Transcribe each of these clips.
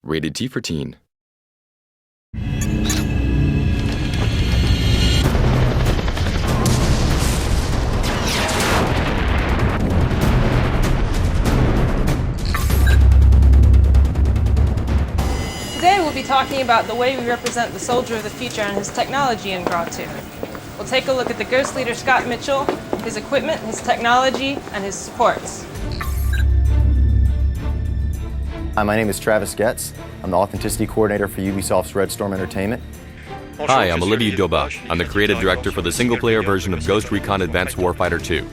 Rated T for teen. Today we'll be talking about the way we represent the soldier of the future and his technology in GRAW 2. We'll take a look at the Ghost leader Scott Mitchell, his equipment, his technology, and his supports. Hi, my name is Travis Getz. I'm the Authenticity Coordinator for Ubisoft's Red Storm Entertainment. Hi, I'm Olivier Doba. I'm the creative director for the single-player version of Ghost Recon Advanced Warfighter 2.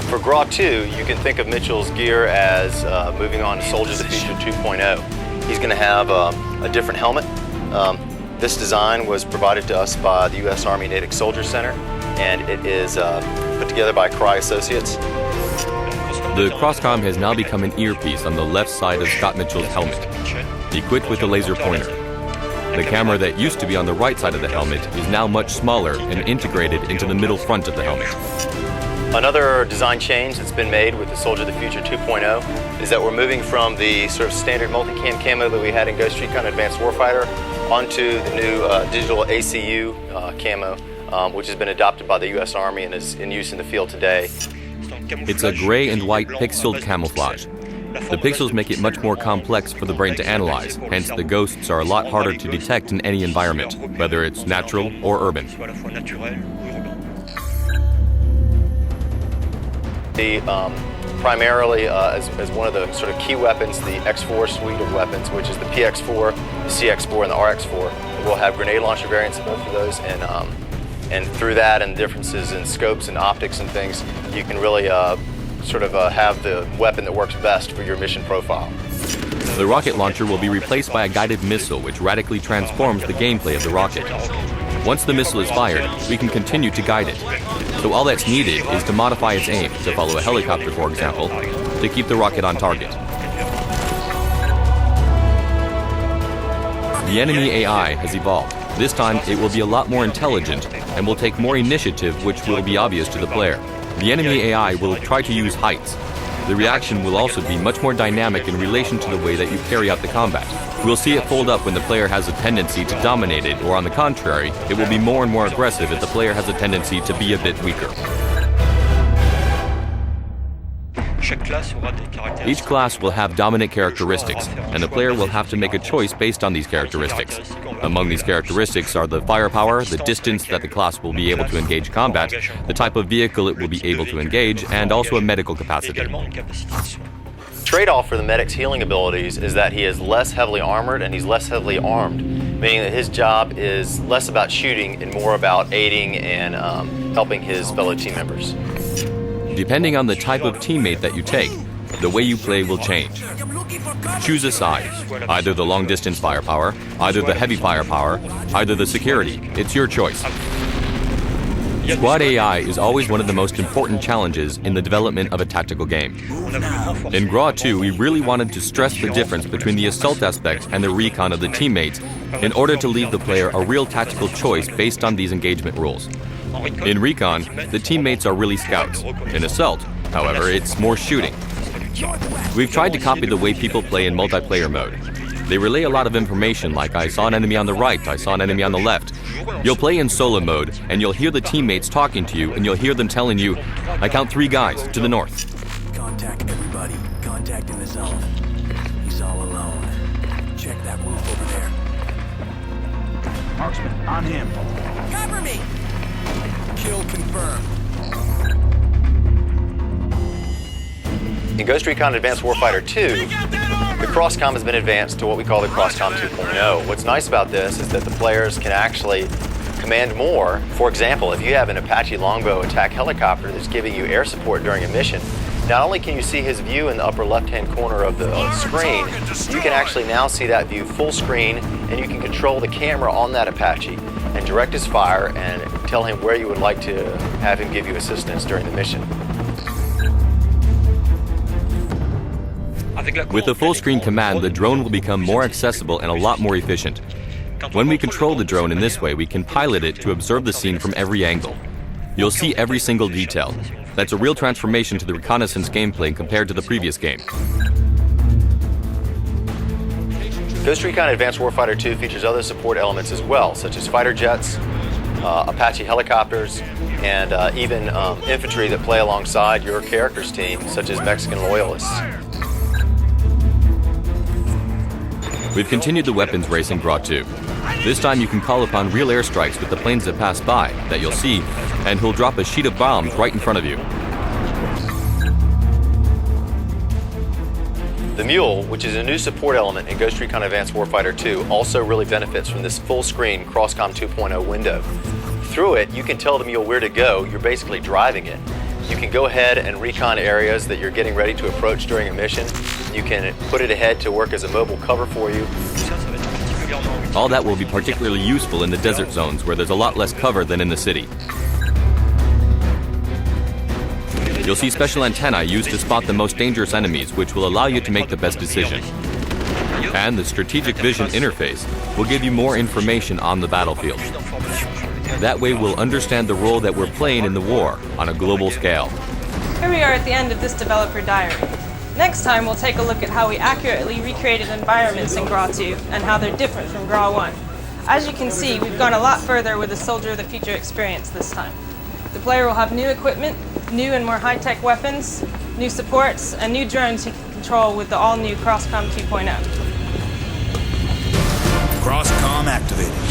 For GRAW 2, you can think of Mitchell's gear as moving on to Soldier of the Future 2.0. He's going to have a different helmet. This design was provided to us by the U.S. Army Natick Soldier Center, and it is put together by Cry Associates. The crosscom has now become an earpiece on the left side of Scott Mitchell's helmet, equipped with a laser pointer. The camera that used to be on the right side of the helmet is now much smaller and integrated into the middle front of the helmet. Another design change that's been made with the Soldier of the Future 2.0 is that we're moving from the sort of standard multicam camo that we had in Ghost Recon Advanced Warfighter onto the new digital ACU camo, which has been adopted by the U.S. Army and is in use in the field today. It's a gray and white pixeled camouflage. The pixels make it much more complex for the brain to analyze, hence the ghosts are a lot harder to detect in any environment, whether it's natural or urban. Primarily as one of the sort of key weapons, the X4 suite of weapons, which is the PX4, the CX4, and the RX4. We'll have grenade launcher variants of both of those, and through that and differences in scopes and optics and things, you can really have the weapon that works best for your mission profile. The rocket launcher will be replaced by a guided missile which radically transforms the gameplay of the rocket. Once the missile is fired, we can continue to guide it. So all that's needed is to modify its aim, to follow a helicopter for example, to keep the rocket on target. The enemy AI has evolved. This time it will be a lot more intelligent and will take more initiative, which will be obvious to the player. The enemy AI will try to use heights. The reaction will also be much more dynamic in relation to the way that you carry out the combat. We'll see it fold up when the player has a tendency to dominate it, or on the contrary, it will be more and more aggressive if the player has a tendency to be a bit weaker. Each class will have dominant characteristics, and the player will have to make a choice based on these characteristics. Among these characteristics are the firepower, the distance that the class will be able to engage combat, the type of vehicle it will be able to engage, and also a medical capacity. Trade-off for the medic's healing abilities is that he is less heavily armored and he's less heavily armed, meaning that his job is less about shooting and more about aiding and helping his fellow team members. Depending on the type of teammate that you take, the way you play will change. Choose a side, either the long-distance firepower, either the heavy firepower, either the security. It's your choice. Squad AI is always one of the most important challenges in the development of a tactical game. In GRAW 2, we really wanted to stress the difference between the assault aspect and the recon of the teammates in order to leave the player a real tactical choice based on these engagement rules. In Recon, the teammates are really scouts. In Assault, however, it's more shooting. We've tried to copy the way people play in multiplayer mode. They relay a lot of information like, I saw an enemy on the right, I saw an enemy on the left. You'll play in solo mode, and you'll hear the teammates talking to you, and you'll hear them telling you, I count 3 guys to the north. Contact everybody. Contact in the zone. He's all alone. Check that roof over there. Marksman, on him. Cover me! Kill confirmed. In Ghost Recon Advanced Warfighter 2, the crosscom has been advanced to what we call the crosscom 2.0. What's nice about this is that the players can actually command more. For example, if you have an Apache Longbow attack helicopter that's giving you air support during a mission, not only can you see his view in the upper left-hand corner of the screen, you can actually now see that view full screen, and you can control the camera on that Apache and direct his fire and tell him where you would like to have him give you assistance during the mission. With the full-screen command, the drone will become more accessible and a lot more efficient. When we control the drone in this way, we can pilot it to observe the scene from every angle. You'll see every single detail. That's a real transformation to the reconnaissance gameplay compared to the previous game. Ghost Recon Advanced Warfighter 2 features other support elements as well, such as fighter jets, Apache helicopters, and even infantry that play alongside your character's team, such as Mexican loyalists. We've continued the weapons race in Grot 2. This time you can call upon real airstrikes with the planes that pass by, that you'll see, and he'll drop a sheet of bombs right in front of you. The Mule, which is a new support element in Ghost Recon Advanced Warfighter 2, also really benefits from this full-screen Crosscom 2.0 window. Through it, you can tell the Mule where to go. You're basically driving it. You can go ahead and recon areas that you're getting ready to approach during a mission. You can put it ahead to work as a mobile cover for you. All that will be particularly useful in the desert zones where there's a lot less cover than in the city. You'll see special antennae used to spot the most dangerous enemies, which will allow you to make the best decision. And the strategic vision interface will give you more information on the battlefield. That way we'll understand the role that we're playing in the war on a global scale. Here we are at the end of this developer diary. Next time we'll take a look at how we accurately recreated environments in Grot 2 and how they're different from Grot 1. As you can see, we've gone a lot further with the Soldier of the Future experience this time. The player will have new equipment, new and more high-tech weapons, new supports, and new drones he can control with the all-new Crosscom 2.0. Crosscom activated.